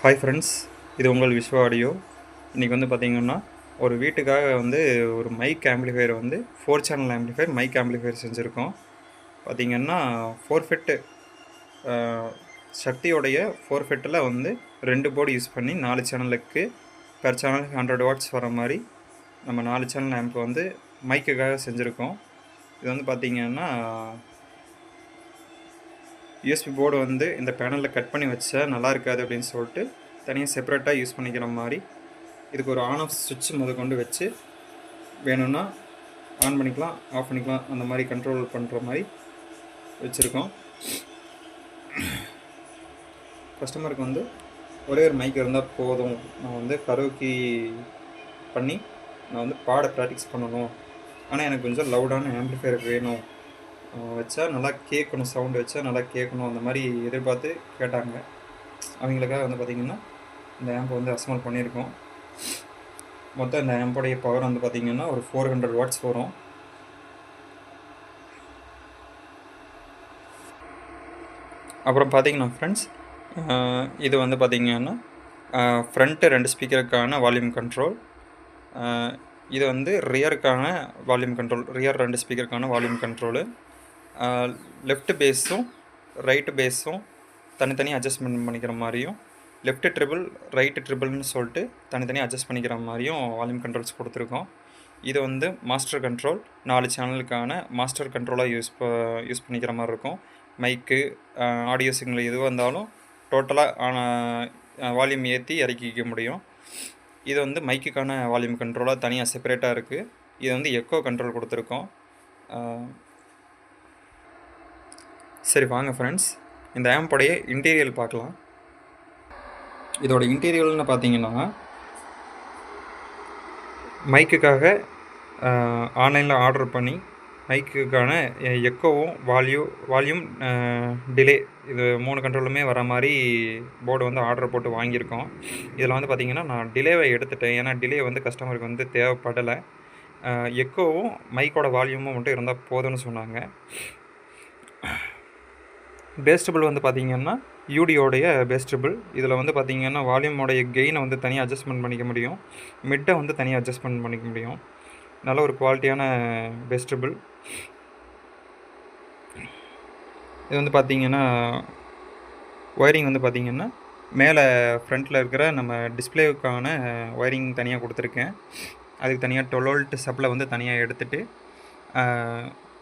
Hi friends, இது உங்கள் Vishwa audio. இன்றைக்கி வந்து பார்த்திங்கன்னா ஒரு வீட்டுக்காக வந்து ஒரு மைக் ஆம்பிளிஃபையர் வந்து 4 சேனல் ஆம்பிளிஃபையர் மைக் ஆம்பிளிஃபையர் செஞ்சுருக்கோம். பார்த்திங்கன்னா 4 ஃபிட்டு சக்தியோடைய 4 ஃபிட்டில் வந்து 2 போர்டு யூஸ் பண்ணி 4 சேனலுக்கு பெர் சேனலுக்கு 100 வாட்ஸ் வர மாதிரி நம்ம 4 சேனல் ஆம்ப் வந்து மைக்குக்காக செஞ்சுருக்கோம். இது வந்து பார்த்திங்கன்னா யூஎஸ்பி போர்டு வந்து இந்த பேனலில் கட் பண்ணி வச்சா நல்லா இருக்காது அப்படின்னு சொல்லிட்டு தனியாக செப்பரேட்டாக யூஸ் பண்ணிக்கிற மாதிரி இதுக்கு ஒரு ஆன் ஆஃப் சுவிட்ச் கொண்டு வச்சு வேணும்னா ஆன் பண்ணிக்கலாம், ஆஃப் பண்ணிக்கலாம், அந்த மாதிரி கண்ட்ரோல் பண்ணுற மாதிரி வச்சுருக்கோம். கஸ்டமருக்கு வந்து ஒரே ஒரு மைக் இருந்தால் போதும், நான் வந்து கரோக்கி பண்ணி நான் வந்து பாட ப்ராக்டிஸ் பண்ணணும், ஆனால் எனக்கு கொஞ்சம் லவுடான ஆம்பிளிஃபையர் வேணும், வச்சா நல்லா கேட்கணும், சவுண்டு வச்சா நல்லா கேட்கணும், அந்த மாதிரி எதிர்பார்த்து கேட்டாங்க. அவங்களுக்காக வந்து பார்த்திங்கன்னா இந்த ஆம்பை வந்து அசம்பிள் பண்ணியிருக்கோம். மொத்தம் இந்த ஆம்போடைய பவர் வந்து பார்த்திங்கன்னா ஒரு 400 வாட்ஸ் வரும். அப்புறம் பார்த்திங்கன்னா ஃப்ரெண்ட்ஸ், இது வந்து பார்த்திங்கன்னா ஃப்ரண்ட்டு 2 ஸ்பீக்கருக்கான வால்யூம் கண்ட்ரோல், இது வந்து ரியருக்கான வால்யூம் கண்ட்ரோல், ரியர் 2 ஸ்பீக்கருக்கான வால்யூம் கண்ட்ரோலு, லெஃப்ட் பேஸும் ரைட்டு பேஸும் தனித்தனி அட்ஜஸ்ட்மெண்ட் பண்ணிக்கிற மாதிரியும், லெஃப்ட் ட்ரிபிள் ரைட்டு ட்ரிபிள்னு சொல்லிட்டு தனித்தனி அட்ஜஸ்ட் பண்ணிக்கிற மாதிரியும் வால்யூம் கண்ட்ரோல்ஸ் கொடுத்துருக்கோம். இது வந்து மாஸ்டர் கண்ட்ரோல், 4 சேனலுக்கான மாஸ்டர் கண்ட்ரோலாக யூஸ் பண்ணிக்கிற மாதிரி இருக்கும். மைக்கு, ஆடியோ சிக்னல் எது வந்தாலும் டோட்டலாக வால்யூம் ஏற்றி இறக்கிக்க முடியும். இது வந்து மைக்குக்கான வால்யூம் கண்ட்ரோலாக தனியாக செப்பரேட்டாக இருக்குது. இது வந்து எக்கோ கண்ட்ரோல் கொடுத்துருக்கோம். சரி வாங்க ஃப்ரெண்ட்ஸ், இந்த ஆம்போடைய இன்டீரியல் பார்க்கலாம். இதோட இன்டீரியல்னு பார்த்தீங்கன்னா மைக்குக்காக ஆன்லைனில் ஆர்டர் பண்ணி மைக்குக்கான எக்கோவும் வால்யூம் டிலே இது 3 கண்ட்ரோலுமே வர மாதிரி போர்டு வந்து ஆர்டர் போட்டு வாங்கியிருக்கோம். இதில் வந்து பார்த்திங்கன்னா நான் டிலேவை எடுத்துட்டேன், ஏன்னா டிலே வந்து கஸ்டமருக்கு வந்து தேவைப்படலை. எக்கோவும் மைக்கோட வால்யூமும் மட்டும் இருந்தால் போதும்னு சொன்னாங்க. பேஸ்டபிள் வந்து பார்த்திங்கன்னா யூடியோடைய பேஸ்டபிள், இதில் வந்து பார்த்திங்கன்னா வால்யூமோடைய கெயினை வந்து தனியாக அட்ஜஸ்ட்மெண்ட் பண்ணிக்க முடியும், மிட்டை வந்து தனியாக அட்ஜஸ்ட்மெண்ட் பண்ணிக்க முடியும். நல்ல ஒரு குவாலிட்டியான பேஸ்டபிள். இது வந்து பார்த்திங்கன்னா ஒயரிங் வந்து பார்த்திங்கன்னா மேலே ஃப்ரண்ட்டில் இருக்கிற நம்ம டிஸ்பிளேவுக்கான ஒயரிங் தனியாக கொடுத்துருக்கேன். அதுக்கு தனியாக 12 வோல்ட் சப்ளை வந்து தனியாக எடுத்துகிட்டு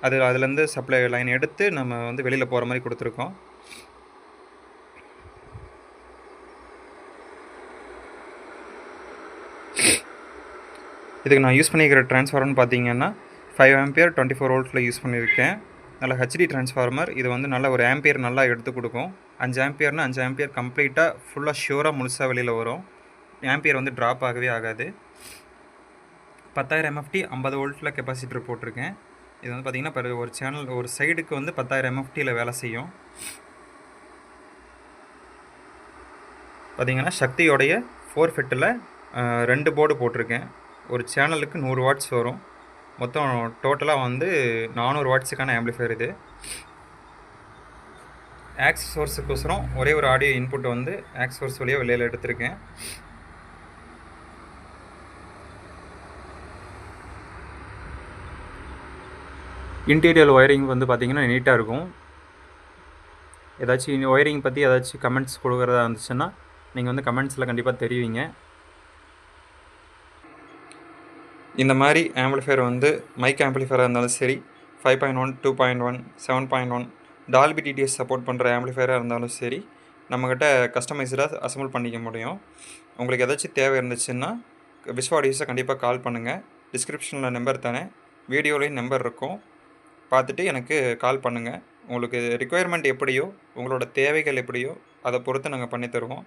அதுலேருந்து சப்ளை லைன் எடுத்து நம்ம வந்து வெளியில் போகிற மாதிரி கொடுத்துருக்கோம். இதுக்கு நான் யூஸ் பண்ணிக்கிற ட்ரான்ஸ்ஃபார்மர்னு பார்த்தீங்கன்னா 5 ஆம்பியர் 24 வோல்ட்டில் யூஸ் பண்ணியிருக்கேன். நல்ல ஹெச்டி ட்ரான்ஸ்ஃபார்மர். இது வந்து நல்ல ஒரு ஆம்பியர் நல்லா எடுத்து கொடுக்கும். 5 ஆம்பியர்னா 5 ஆம்பியர் கம்ப்ளீட்டாக ஃபுல்லாக ஷியூராக முழுசாக வெளியில் வரும். ஆம்பியர் வந்து ட்ராப் ஆகவே ஆகாது. 10,000 MFT 50 வோல்ட்டில் கெப்பாசிட்டர் போட்டிருக்கேன். இது வந்து பார்த்திங்கன்னா ஒரு சேனல் ஒரு சைடுக்கு வந்து 10,000 MFTயில் வேலை செய்யும். பார்த்திங்கன்னா சக்தியோடைய 4 ஃபிட்டில் 2 போர்டு போட்டிருக்கேன். ஒரு சேனலுக்கு 100 வாட்ஸ் வரும். மொத்தம் டோட்டலாக வந்து 400 வாட்ஸுக்கான ஆம்பிளிஃபையர் இது. ஆக்ஸ் சோர்ஸுக்கோசரம் ஒரே ஒரு ஆடியோ இன்புட் வந்து ஆக்ஸ் சோர்ஸ் வழியாக வெளியில் எடுத்திருக்கேன். இன்டீரியர் ஒயரிங் வந்து பார்த்திங்கன்னா நீட்டாக இருக்கும். ஏதாச்சும் ஒயரிங் பற்றி ஏதாச்சும் கமெண்ட்ஸ் கொடுக்குறதா இருந்துச்சுன்னா நீங்கள் வந்து கமெண்ட்ஸில் கண்டிப்பாக தெரிவிங்க. இந்த மாதிரி ஆம்பிளிஃபையர் வந்து மைக் ஆம்பிளிஃபையராக இருந்தாலும் சரி, 5.1, 2.1, 7.1 டால்பி டிடிஎஸ் சப்போர்ட் பண்ணுற ஆம்பிளிஃபையராக இருந்தாலும் சரி, நம்மக்கிட்ட கஸ்டமைஸ்டாக அசம்பிள் பண்ணிக்க முடியும். உங்களுக்கு ஏதாச்சும் தேவை இருந்துச்சுன்னா விஸ்வா ஆடியோஸை கண்டிப்பாக கால் பண்ணுங்கள். டிஸ்கிரிப்ஷனில் நம்பர் தரேன், வீடியோலையும் நம்பர் இருக்கும், பார்த்துட்டு எனக்கு கால் பண்ணுங்கள். உங்களுக்கு ரிக்குயர்மெண்ட் எப்படியோ, உங்களோட தேவைகள் எப்படியோ அதை பொறுத்து நாங்கள் பண்ணி தருவோம்.